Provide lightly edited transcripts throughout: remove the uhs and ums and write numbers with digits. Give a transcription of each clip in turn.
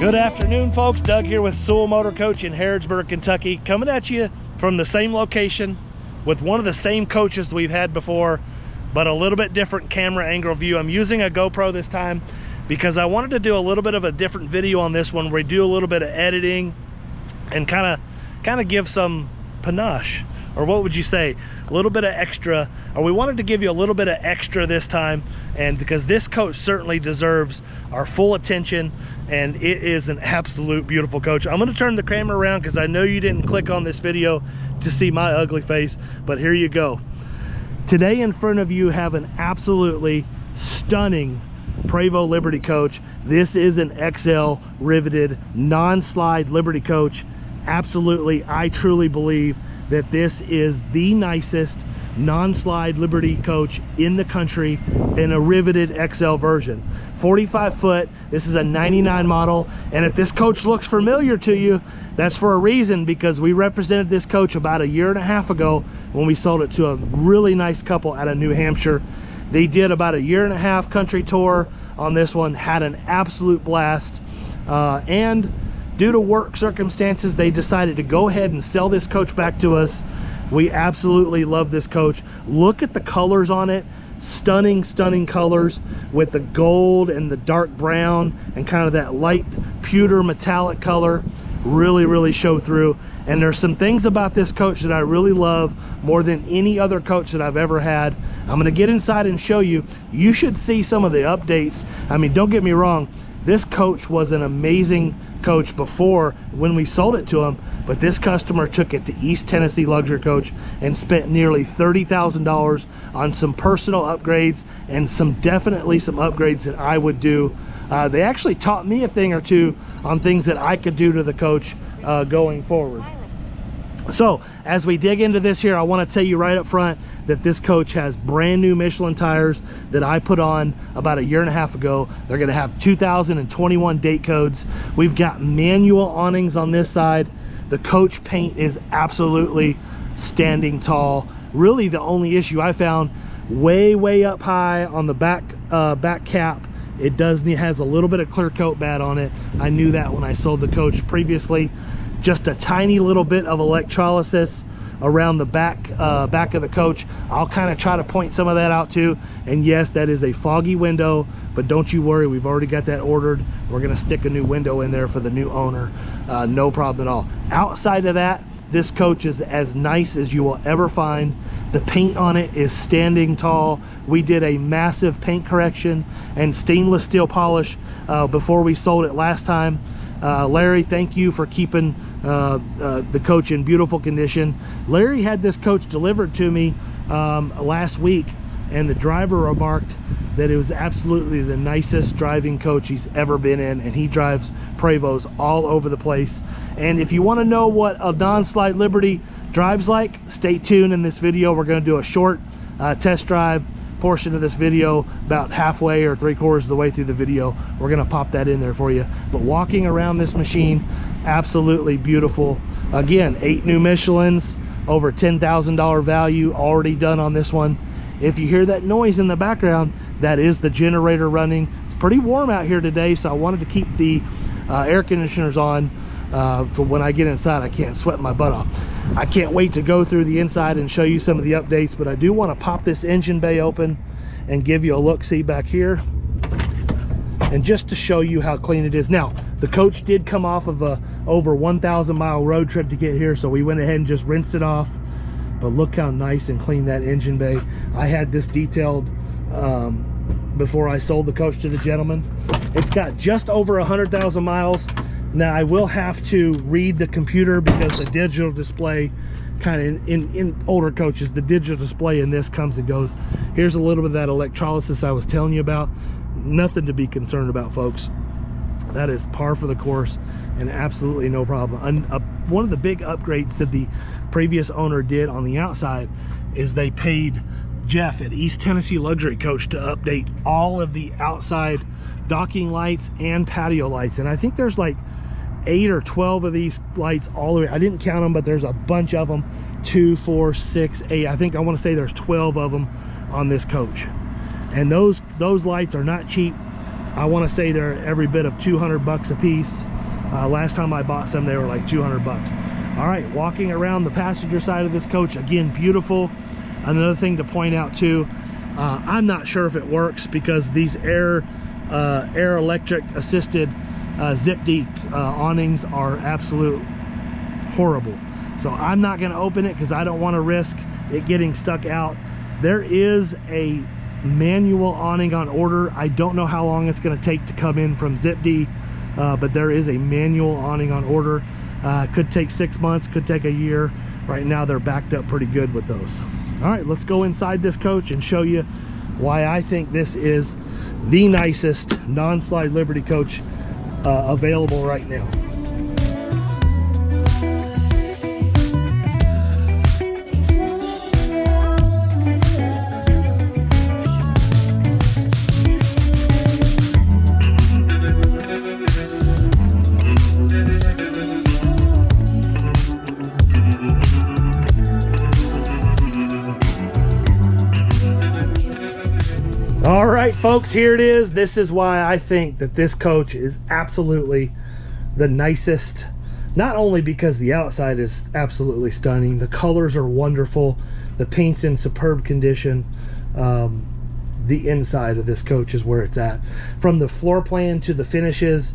Good afternoon, folks. Doug here with Sewell Motor Coach in Harrodsburg, Kentucky, coming at you from the same location with one of the same coaches we've had before, but a little bit different camera angle view. I'm using a GoPro this time because I wanted to do a little bit of a different video on this one where we do a little bit of editing and kind of give some panache, or what would you say, a little bit of extra, or we wanted to give you a little bit of extra this time, and because this coach certainly deserves our full attention, and it is an absolute beautiful coach. I'm going to turn the camera around because I know you didn't click on this video to see my ugly face, but here you go. Today in front of you have an absolutely stunning Prevost Liberty coach. This is an XL riveted non-slide Liberty coach. Absolutely, I truly believe that this is the nicest non-slide Liberty coach in the country in a riveted XL version. 45 foot, this is a 99 model, and if this coach looks familiar to you, that's for a reason, because we represented this coach about a year and a half ago when we sold it to a really nice couple out of New Hampshire. They did about a year and a half country tour on this one, had an absolute blast, and due to work circumstances, they decided to go ahead and sell this coach back to us. We absolutely love this coach. Look at the colors on it. Stunning, stunning colors with the gold and the dark brown and kind of that light pewter metallic color. Really, really show through. And there's some things about this coach that I really love more than any other coach that I've ever had. I'm gonna get inside and show you. You should see some of the updates. I mean, don't get me wrong, this coach was an amazing coach before when we sold it to him, but this customer took it to East Tennessee Luxury Coach and spent nearly $30,000 on some personal upgrades and definitely some upgrades that I would do. They actually taught me a thing or two on things that I could do to the coach going forward. So as we dig into this here, I want to tell you right up front that this coach has brand new Michelin tires that I put on about a year and a half ago. They're going to have 2021 date codes. We've got manual awnings on this side. The coach paint is absolutely standing tall. Really the only issue I found, way up high on the back cap, it has a little bit of clear coat bad on it. I knew that when I sold the coach previously. Just a tiny little bit of electrolysis around the back of the coach. I'll kind of try to point some of that out too. And yes, that is a foggy window, but don't you worry, we've already got that ordered. We're gonna stick a new window in there for the new owner. No problem at all. Outside of that, this coach is as nice as you will ever find. The paint on it is standing tall. We did a massive paint correction and stainless steel polish before we sold it last time. Larry, thank you for keeping the coach in beautiful condition. Larry had this coach delivered to me last week, and the driver remarked that it was absolutely the nicest driving coach he's ever been in, and he drives Prevost all over the place. And if you want to know what a non-slide Liberty drives like, stay tuned in this video. We're going to do a short test drive portion of this video, about halfway or 3/4 of the way through the video. We're gonna pop that in there for you. But walking around this machine, absolutely beautiful. Again, 8 new Michelins, over $10,000 value already done on this one. If you hear that noise in the background, that is the generator running. It's pretty warm out here today, so I wanted to keep the air conditioners on for when I get inside. I can't sweat my butt off. I can't wait to go through the inside and show you some of the updates, but I do want to pop this engine bay open and give you a look-see back here, and just to show you how clean it is. Now, the coach did come off of a over 1,000 mile road trip to get here, so we went ahead and just rinsed it off. But look how nice and clean that engine bay. I had this detailed before I sold the coach to the gentleman. It's got just over 100,000 miles. Now I will have to read the computer because the digital display, kind of in older coaches, the digital display in this comes and goes. Here's a little bit of that electrolysis I was telling you about. Nothing to be concerned about, folks. That is par for the course and absolutely no problem. One of the big upgrades that the previous owner did on the outside is they paid Jeff at East Tennessee Luxury Coach to update all of the outside docking lights and patio lights. And I think there's like 8 or 12 of these lights all the way. I didn't count them, but there's a bunch of them. 2, 4, 6, 8. I think I want to say there's 12 of them on this coach. And those lights are not cheap. I want to say they're every bit of $200 a piece. Last time I bought some, they were like 200 bucks. All right, walking around the passenger side of this coach, again, beautiful. Another thing to point out too, I'm not sure if it works because these air electric assisted zip-D awnings are absolute horrible. So I'm not going to open it because I don't want to risk it getting stuck out. There is a manual awning on order. I don't know how long it's going to take to come in from zip-D, but there is a manual awning on order. Could take 6 months, could take a year. Right now they're backed up pretty good with those. All right, let's go inside this coach and show you why I think this is the nicest non-slide Liberty coach available right now. All right, folks, here it is. This is why I think that this coach is absolutely the nicest. Not only because the outside is absolutely stunning, the colors are wonderful, the paint's in superb condition. The inside of this coach is where it's at. From the floor plan to the finishes,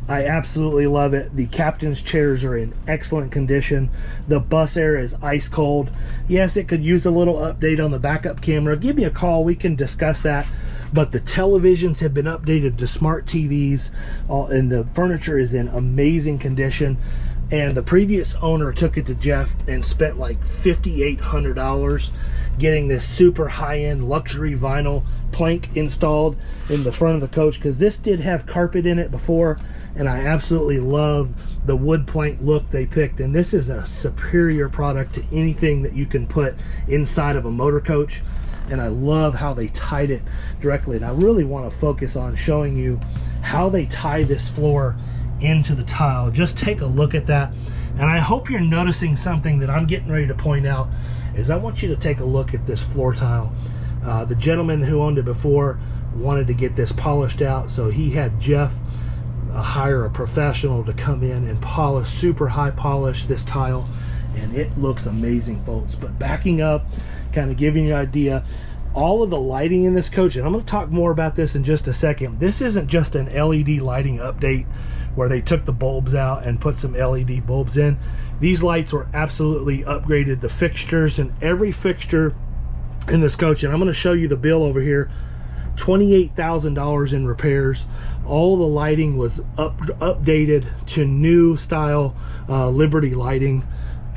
I absolutely love it. The captain's chairs are in excellent condition. The bus air is ice cold. Yes, it could use a little update on the backup camera. Give me a call, we can discuss that. But the televisions have been updated to smart TVs, and the furniture is in amazing condition. And the previous owner took it to Jeff and spent like $5,800 getting this super high-end luxury vinyl plank installed in the front of the coach, because this did have carpet in it before, and I absolutely love the wood plank look they picked. And this is a superior product to anything that you can put inside of a motor coach. And I love how they tied it directly. And I really want to focus on showing you how they tie this floor into the tile. Just take a look at that. And I hope you're noticing something that I'm getting ready to point out, is I want you to take a look at this floor tile. The gentleman who owned it before wanted to get this polished out, so he had Jeff hire a professional to come in and polish, super high polish this tile, and it looks amazing, folks. But backing up, kind of giving you an idea, all of the lighting in this coach, and I'm going to talk more about this in just a second. This isn't just an LED lighting update where they took the bulbs out and put some LED bulbs in. These lights were absolutely upgraded. The fixtures and every fixture in this coach, and I'm going to show you the bill over here, $28,000 in repairs. All the lighting was updated to new style Liberty lighting.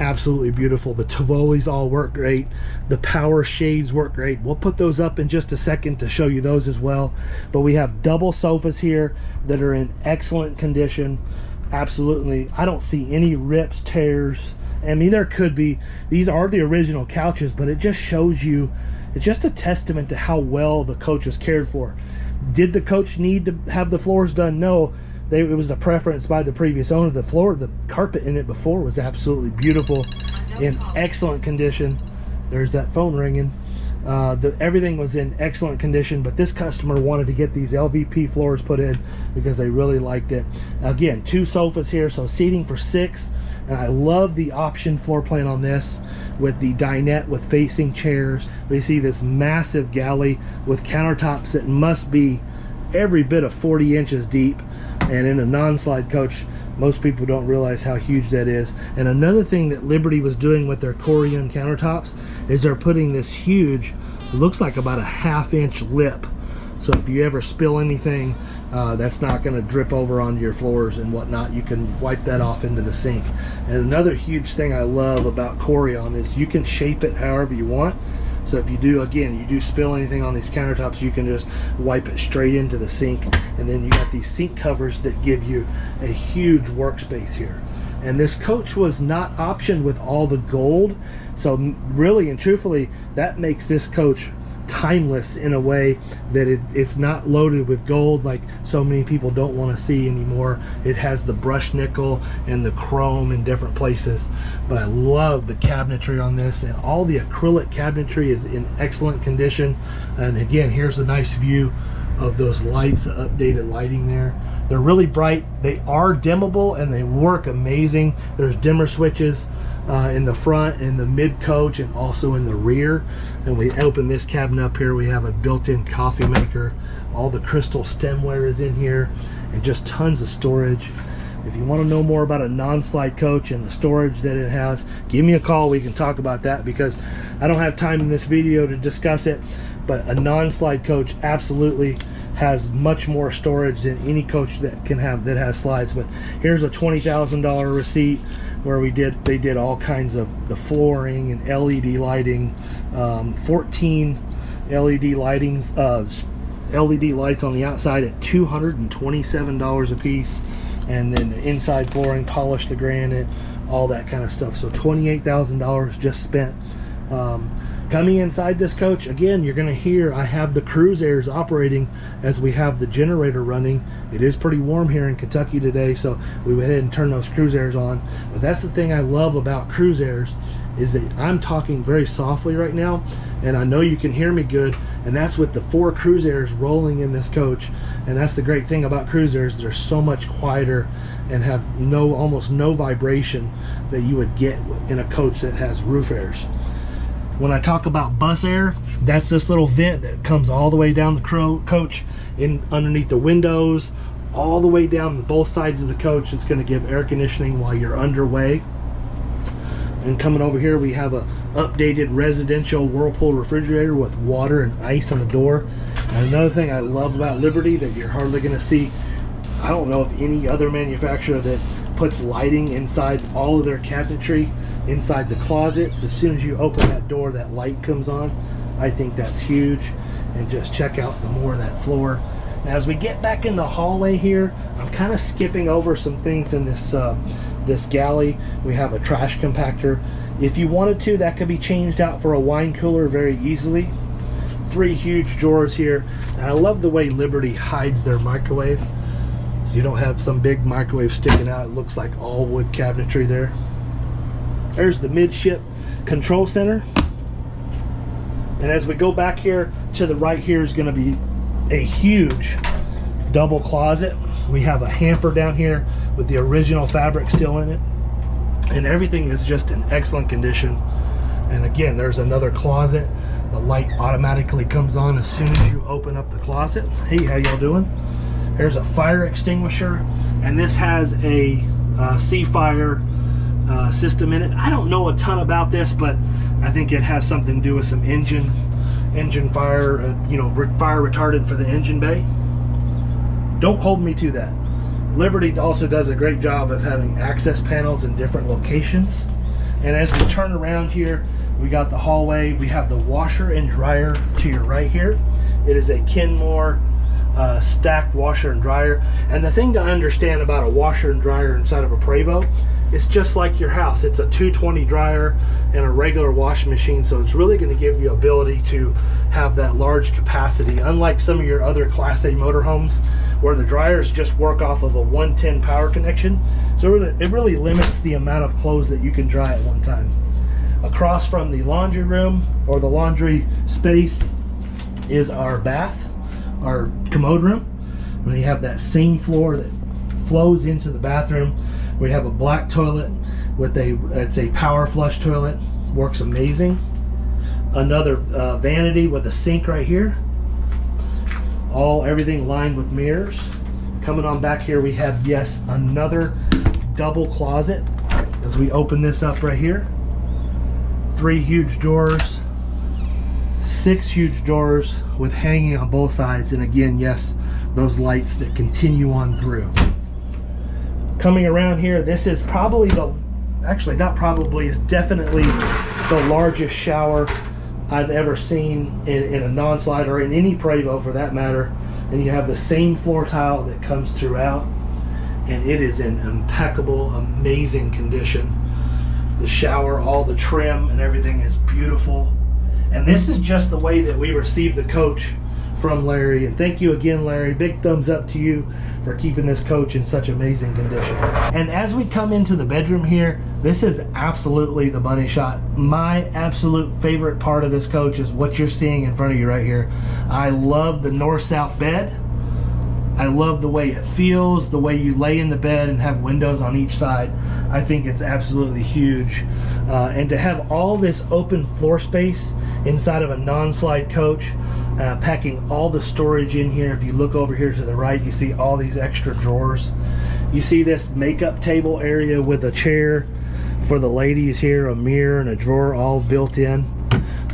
Absolutely beautiful. The Tivolis all work great. The power shades work great. We'll put those up in just a second to show you those as well. But we have double sofas here that are in excellent condition. Absolutely, I don't see any rips, tears. I mean, there could be. These are the original couches, but it just shows you, it's just a testament to how well the coach was cared for. Did the coach need to have the floors done? No. It was the preference by the previous owner. The carpet in it before was absolutely beautiful, in excellent condition. There's that phone ringing. Everything was in excellent condition, but this customer wanted to get these LVP floors put in because they really liked it. Again, 2 sofas here, so seating for 6. And I love the option floor plan on this with the dinette with facing chairs. We see this massive galley with countertops that must be every bit of 40 inches deep. And in a non-slide coach, most people don't realize how huge that is. And another thing that Liberty was doing with their Corian countertops is they're putting this huge, looks like about a 1/2 inch lip. So if you ever spill anything, that's not going to drip over onto your floors and whatnot. You can wipe that off into the sink. And another huge thing I love about Corian is you can shape it however you want. So if you do, again, you do spill anything on these countertops, you can just wipe it straight into the sink. And then you got these sink covers that give you a huge workspace here. And this coach was not optioned with all the gold. So really and truthfully, that makes this coach timeless in a way that it's not loaded with gold like so many people don't want to see anymore. It has the brushed nickel and the chrome in different places, but I love the cabinetry on this, and all the acrylic cabinetry is in excellent condition. And again, here's a nice view of those lights, updated lighting there. They're really bright. They are dimmable and they work amazing. There's dimmer switches in the front, in the mid coach, and also in the rear. And we open this cabinet up here, we have a built-in coffee maker. All the crystal stemware is in here, and just tons of storage. If you want to know more about a non-slide coach and the storage that it has, give me a call. We can talk about that, because I don't have time in this video to discuss it. But a non-slide coach absolutely has much more storage than any coach that has slides. But here's a $20,000 receipt where they did all kinds of the flooring and LED lighting, 14 LED LED lights on the outside at $227 a piece, and then the inside flooring, polish the granite, all that kind of stuff. So $28,000 just spent. Coming inside this coach, again, you're going to hear I have the cruise airs operating as we have the generator running. It is pretty warm here in Kentucky today, so we went ahead and turned those cruise airs on. But that's the thing I love about cruise airs, is that I'm talking very softly right now, and I know you can hear me good, and that's with the 4 cruise airs rolling in this coach. And that's the great thing about cruise airs, they're so much quieter and have almost no vibration that you would get in a coach that has roof airs. When I talk about bus air, that's this little vent that comes all the way down the coach, in underneath the windows, all the way down both sides of the coach. It's going to give air conditioning while you're underway. And coming over here, we have a updated residential Whirlpool refrigerator with water and ice on the door. And another thing I love about Liberty that you're hardly going to see, I don't know of any other manufacturer that puts lighting inside all of their cabinetry, inside the closets. As soon as you open that door, that light comes on. I think that's huge. And just check out the more of that floor. Now, as we get back in the hallway here, I'm kind of skipping over some things in this this galley. We have a trash compactor. If you wanted to, that could be changed out for a wine cooler very easily. 3 huge drawers here. And I love the way Liberty hides their microwave, so you don't have some big microwave sticking out. It looks like all wood cabinetry there. There's the midship control center. And as we go back here to the right, here is going to be a huge double closet. We have a hamper down here with the original fabric still in it, and everything is just in excellent condition. And again, there's another closet. The light automatically comes on as soon as you open up the closet. Hey, how y'all doing? There's a fire extinguisher, and this has a C-Fire system in it. I don't know a ton about this, but I think it has something to do with some engine fire, fire retardant for the engine bay. Don't hold me to that. Liberty also does a great job of having access panels in different locations. And as we turn around here, we got the hallway. We have the washer and dryer to your right here. It is a Kenmore stacked washer and dryer. And the thing to understand about a washer and dryer inside of a Prevost, it's just like your house. It's a 220 dryer and a regular washing machine, so it's really going to give you the ability to have that large capacity, unlike some of your other Class A motorhomes where the dryers just work off of a 110 power connection. So it really limits the amount of clothes that you can dry at one time. Across from the laundry room, or the laundry space, is our bath, our commode room. We have that same floor that flows into the bathroom. We have a black toilet with it's a power flush toilet, works amazing. Another vanity with a sink right here. Everything lined with mirrors. Coming on back here, we have, yes, another double closet. As we open this up right here, 3 huge drawers, 6 huge drawers with hanging on both sides, and again, yes, those lights that continue on through. Coming around here, this is probably is definitely the largest shower I've ever seen in a non-slide, or in any Prevost for that matter. And you have the same floor tile that comes throughout, and it is in impeccable, amazing condition. The shower, all the trim and everything is beautiful. And this is just the way that we received the coach from Larry. And thank you again, Larry. Big thumbs up to you for keeping this coach in such amazing condition. And as we come into the bedroom here, this is absolutely the money shot. My absolute favorite part of this coach is what you're seeing in front of you right here. I love the north-south bed. I love the way it feels, the way you lay in the bed and have windows on each side. I think it's absolutely huge. And to have all this open floor space inside of a non-slide coach, packing all the storage in here. If you look over here to the right, you see all these extra drawers. You see this makeup table area with a chair for the ladies here, a mirror and a drawer all built in.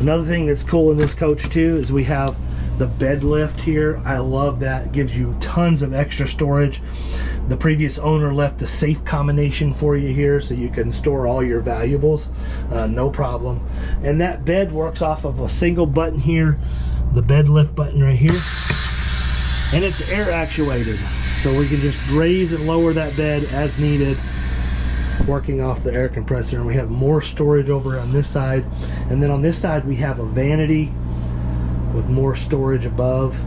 Another thing that's cool in this coach too is we have the bed lift here. I love that. It gives you tons of extra storage. The previous owner left the safe combination for you here so you can store all your valuables, no problem. And that bed works off of a single button here, the bed lift button right here, and it's air actuated. So we can just raise and lower that bed as needed, working off the air compressor. And we have more storage over on this side. And then on this side we have a vanity with more storage above.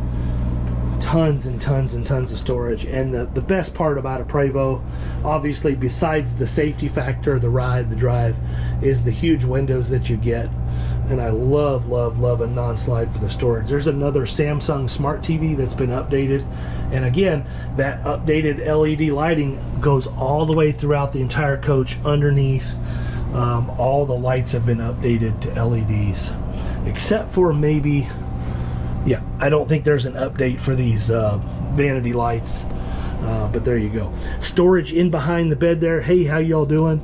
Tons and tons and tons of storage. And the best part about a Prevost, obviously besides the safety factor, the ride, the drive, is the huge windows that you get. And I love, love, love a non-slide for the storage. There's another Samsung Smart TV that's been updated. And again, that updated LED lighting goes all the way throughout the entire coach underneath. All the lights have been updated to LEDs, except for maybe, yeah, I don't think there's an update for these vanity lights. But there you go. Storage in behind the bed there. Hey, how y'all doing?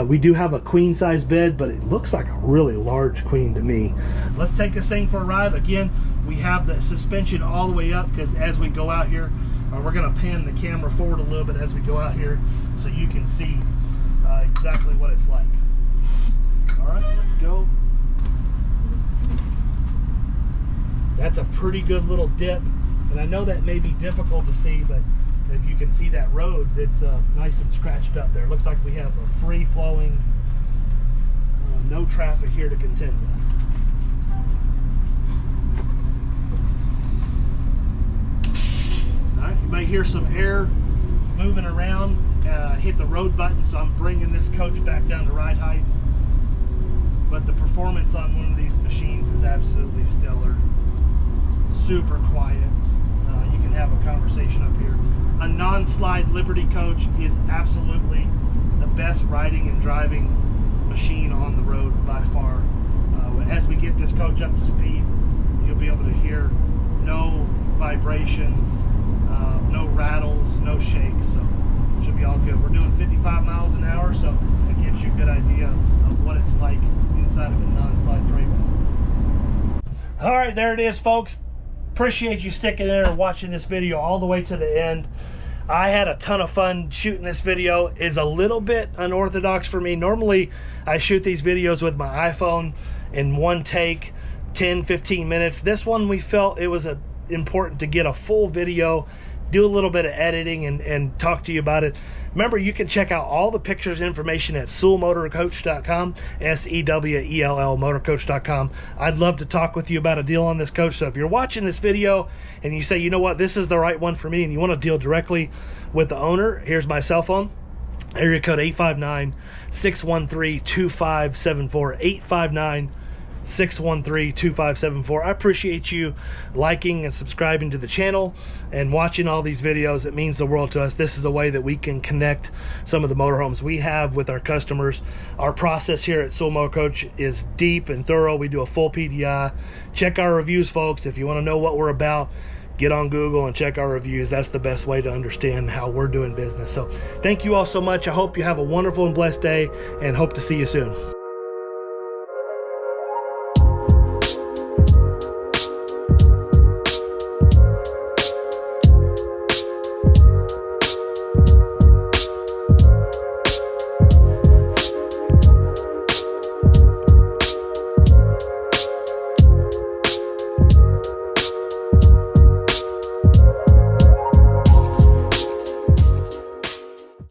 We do have a queen size bed, but it looks like a really large queen to me. Let's take this thing for a ride. Again, we have the suspension all the way up because as we go out here, we're going to pan the camera forward a little bit as we go out here so you can see exactly what it's like. All right, let's go. That's a pretty good little dip, and I know that may be difficult to see, but if you can see that road, it's nice and scratched up there. It looks like we have a free-flowing, no traffic here to contend with. All right, you may hear some air moving around. Hit the road button, so I'm bringing this coach back down to ride height. But the performance on one of these machines is absolutely stellar. Super quiet. You can have a conversation up here. A non-slide Liberty coach is absolutely the best riding and driving machine on the road by far. As we get this coach up to speed, you'll be able to hear no vibrations, no rattles, no shakes. So it should be all good. We're doing 55 miles an hour, so it gives you a good idea of what it's like inside of a non-slide Prevost. All right, there it is, folks. Appreciate you sticking in and watching this video all the way to the end. I had a ton of fun shooting this video. It's a little bit unorthodox for me. Normally I shoot these videos with my iPhone in one take, 10-15 minutes. This one we felt it was important to get a full video, do a little bit of editing and talk to you about it. Remember, you can check out all the pictures and information at sewellmotorcoach.com, SEWELL motorcoach.com. I'd love to talk with you about a deal on this coach. So if you're watching this video and you say, you know what, this is the right one for me, and you want to deal directly with the owner, here's my cell phone. Area code 859-613-2574, 859-613-2574. I appreciate you liking and subscribing to the channel and watching all these videos. It means the world to us. This is a way that we can connect some of the motorhomes we have with our customers. Our process here at Sewell Motor Coach is deep and thorough. We do a full PDI. Check our reviews, folks. If you want to know what we're about, get on Google and check our reviews. That's the best way to understand how we're doing business. So thank you all so much. I hope you have a wonderful and blessed day and hope to see you soon.